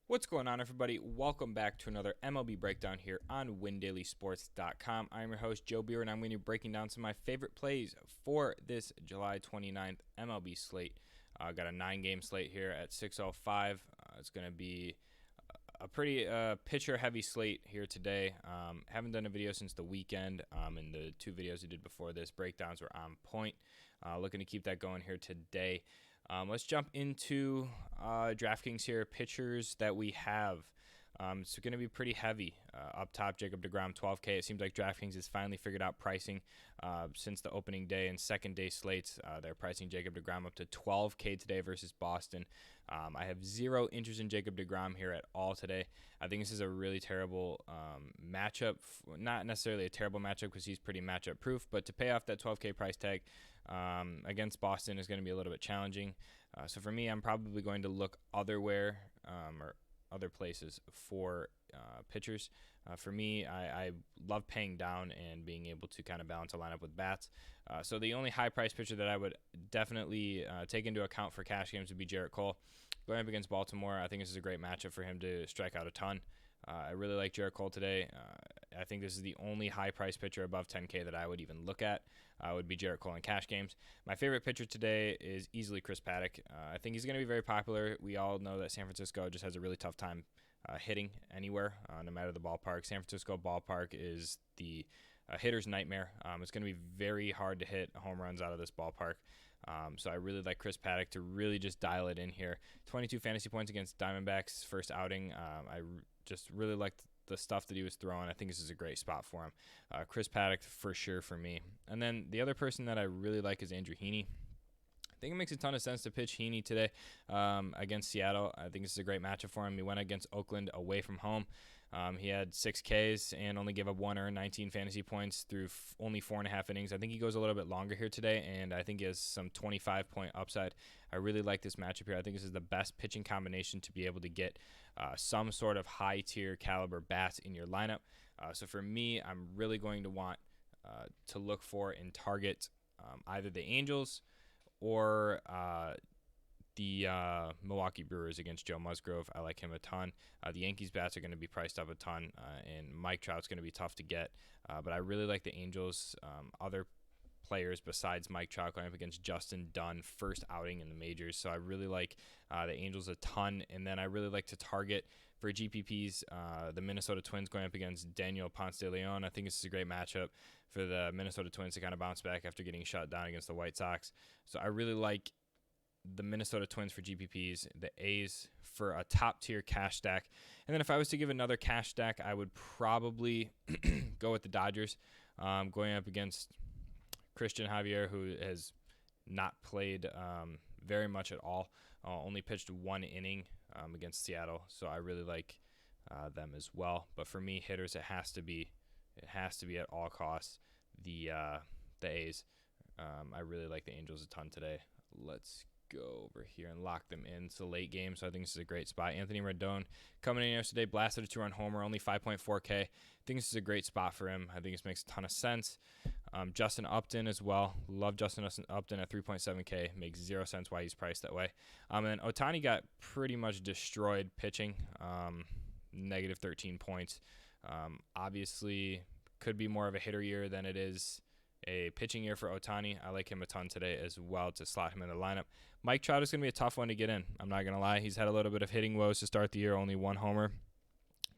What's going on, everybody? Welcome back to another MLB Breakdown here on WinDailySports.com. I'm your host, Joe Biewer, and I'm going to be breaking down some of my favorite plays for this July 29th MLB slate. Got a 9-game slate here at 6:05. It's going to be a pretty pitcher-heavy slate here today. Haven't done a video since the weekend, and the two videos I did before this, breakdowns, were on point. Looking to keep that going here today. Let's jump into DraftKings here. Pitchers that we have. It's going to be pretty heavy. Up top, Jacob deGrom, 12K. It seems like DraftKings has finally figured out pricing since the opening day and second day slates. They're pricing Jacob deGrom up to 12K today versus Boston. I have zero interest in Jacob deGrom here at all today. I think this is a really terrible matchup. Not necessarily a terrible matchup because he's pretty matchup proof, but to pay off that 12K price tag against Boston is going to be a little bit challenging. So for me, I'm probably going to look otherwhere or other places for pitchers. For me, I love paying down and being able to kind of balance a lineup with bats. So the only high-priced pitcher that I would definitely take into account for cash games would be Jarrett Cole. Going up against Baltimore, I think this is a great matchup for him to strike out a ton. I really like Jarrett Cole today. I think this is the only high-priced pitcher above 10K that I would even look at. Would be Jarrett Cole in cash games. My favorite pitcher today is easily Chris Paddock. I think he's going to be very popular. We all know that San Francisco just has a really tough time hitting anywhere, no matter the ballpark. San Francisco ballpark is the hitter's nightmare. It's going to be very hard to hit home runs out of this ballpark. So I really like Chris Paddock to really just dial it in here. 22 fantasy points against Diamondbacks first outing. I just really liked the stuff that he was throwing. I think this is a great spot for him. Chris Paddock for sure for me. And then the other person that I really like is Andrew Heaney. I think it makes a ton of sense to pitch Heaney today against Seattle. I think this is a great matchup for him. He went against Oakland away from home. He had 6 Ks and only gave up 1 earned, 19 fantasy points through only 4.5 innings. I think he goes a little bit longer here today, and I think he has some 25-point upside. I really like this matchup here. I think this is the best pitching combination to be able to get some sort of high-tier caliber bats in your lineup. So for me, I'm really going to want to look for and target either the Angels or the Milwaukee Brewers against Joe Musgrove. I like him a ton. The Yankees bats are going to be priced up a ton, and Mike Trout's going to be tough to get. But I really like the Angels. Other players besides Mike Trout going up against Justin Dunn, first outing in the majors. So I really like the Angels a ton. And then I really like to target for GPPs the Minnesota Twins going up against Daniel Ponce de Leon. I think this is a great matchup for the Minnesota Twins to kind of bounce back after getting shut down against the White Sox. So I really like the Minnesota Twins for GPPs, the A's for a top-tier cash stack. And then if I was to give another cash stack, I would probably go with the Dodgers going up against Christian Javier, who has not played very much at all, only pitched 1 inning against Seattle. So I really like them as well. But for me, hitters, it has to be at all costs the A's. I really like the Angels a ton today. Let's go over here and lock them in. It's a late game, so I think this is a great spot. Anthony Rendon coming in yesterday, blasted a 2-run homer, only 5.4K. I think this is a great spot for him. I think this makes a ton of sense. Justin Upton as well. Love Justin Upton at 3.7K. Makes 0 sense why he's priced that way. And then Ohtani got pretty much destroyed pitching, negative 13 points. Obviously, could be more of a hitter year than it is a pitching year for Ohtani. I like him a ton today as well to slot him in the lineup. Mike Trout is going to be a tough one to get in. I'm not going to lie. He's had a little bit of hitting woes to start the year, only 1 homer.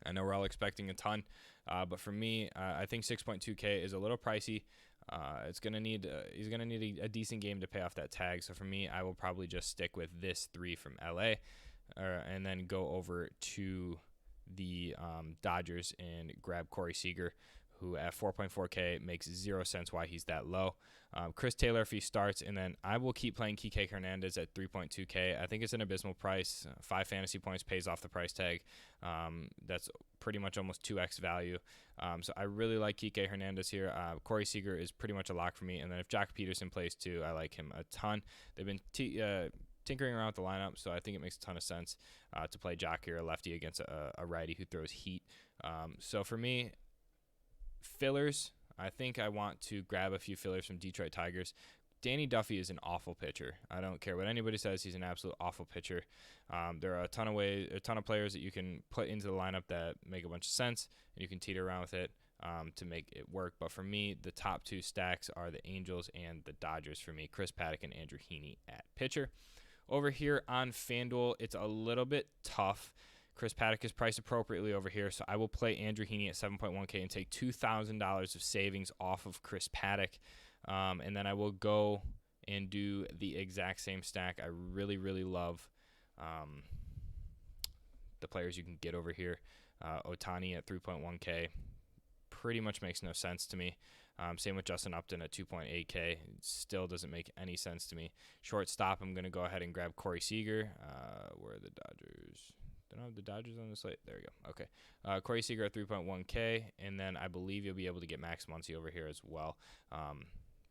I know we're all expecting a ton, but for me, I think 6.2K is a little pricey. He's going to need a decent game to pay off that tag. So for me, I will probably just stick with this 3 from LA, and then go over to the Dodgers and grab Corey Seager, who at 4.4K makes 0 sense why he's that low. Chris Taylor if he starts, and then I will keep playing Kike Hernandez at 3.2K. I think it's an abysmal price. 5 fantasy points pays off the price tag. That's pretty much almost 2x value. So I really like Kike Hernandez here. Corey Seager is pretty much a lock for me. And then if Jock Peterson plays too, I like him a ton. They've been tinkering around with the lineup, so I think it makes a ton of sense to play Jock here, a lefty against a righty who throws heat. So for me, fillers, I think I want to grab a few fillers from Detroit Tigers. Danny Duffy is an awful pitcher. I don't care what anybody says. He's an absolute awful pitcher. There are a ton of players that you can put into the lineup that make a bunch of sense, and you can teeter around with it to make it work. But for me, the top two stacks are the Angels and the Dodgers for me. Chris Paddock and Andrew Heaney at pitcher. Over here on FanDuel, it's a little bit tough. Chris Paddock is priced appropriately over here, so I will play Andrew Heaney at 7.1K and take $2,000 of savings off of Chris Paddock. And then I will go and do the exact same stack. I really, really love the players you can get over here. Ohtani at 3.1K pretty much makes no sense to me. Same with Justin Upton at 2.8K. It still doesn't make any sense to me. Shortstop, I'm going to go ahead and grab Corey Seager. Where are the Dodgers? Don't have the Dodgers on the slate. There we go. Okay. Corey Seager at 3.1K. And then I believe you'll be able to get Max Muncy over here as well,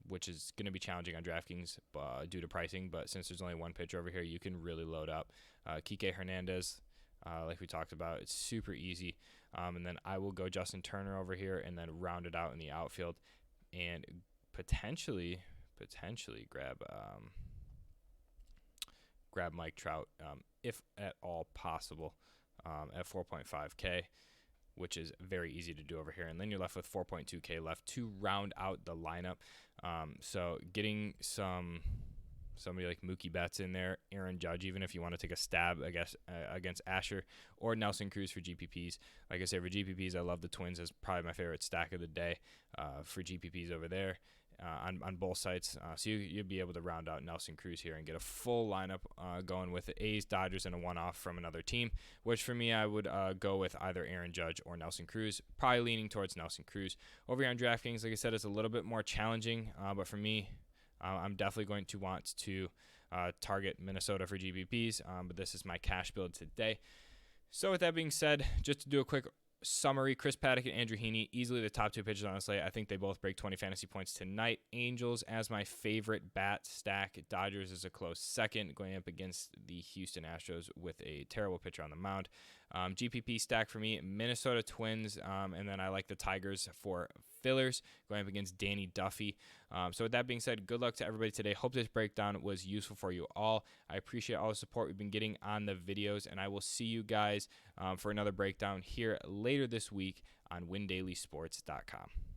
which is going to be challenging on DraftKings due to pricing. But since there's only one pitcher over here, you can really load up. Kike Hernandez, like we talked about, it's super easy. And then I will go Justin Turner over here and then round it out in the outfield and potentially grab Mike Trout if at all possible at 4.5K, which is very easy to do over here. And then you're left with 4.2K left to round out the lineup. So getting somebody like Mookie Betts in there, Aaron Judge, even if you want to take a stab, I guess, against Asher, or Nelson Cruz for GPPs. Like I said, for GPPs, I love the Twins as probably my favorite stack of the day for GPPs over there on both sites. So you'd be able to round out Nelson Cruz here and get a full lineup going with the A's, Dodgers, and a one-off from another team, which for me, I would go with either Aaron Judge or Nelson Cruz, probably leaning towards Nelson Cruz. Over here on DraftKings, like I said, it's a little bit more challenging, but for me, I'm definitely going to want to target Minnesota for GPPs, but this is my cash build today. So with that being said, just to do a quick summary, Chris Paddock and Andrew Heaney, easily the top two pitchers on the slate. I think they both break 20 fantasy points tonight. Angels as my favorite bat stack. Dodgers is a close second, going up against the Houston Astros with a terrible pitcher on the mound. GPP stack for me, Minnesota Twins, and then I like the Tigers for fillers, going up against Danny Duffy. So with that being said, good luck to everybody today. Hope this breakdown was useful for you all. I appreciate all the support we've been getting on the videos, and I will see you guys for another breakdown here later this week on WinDailySports.com.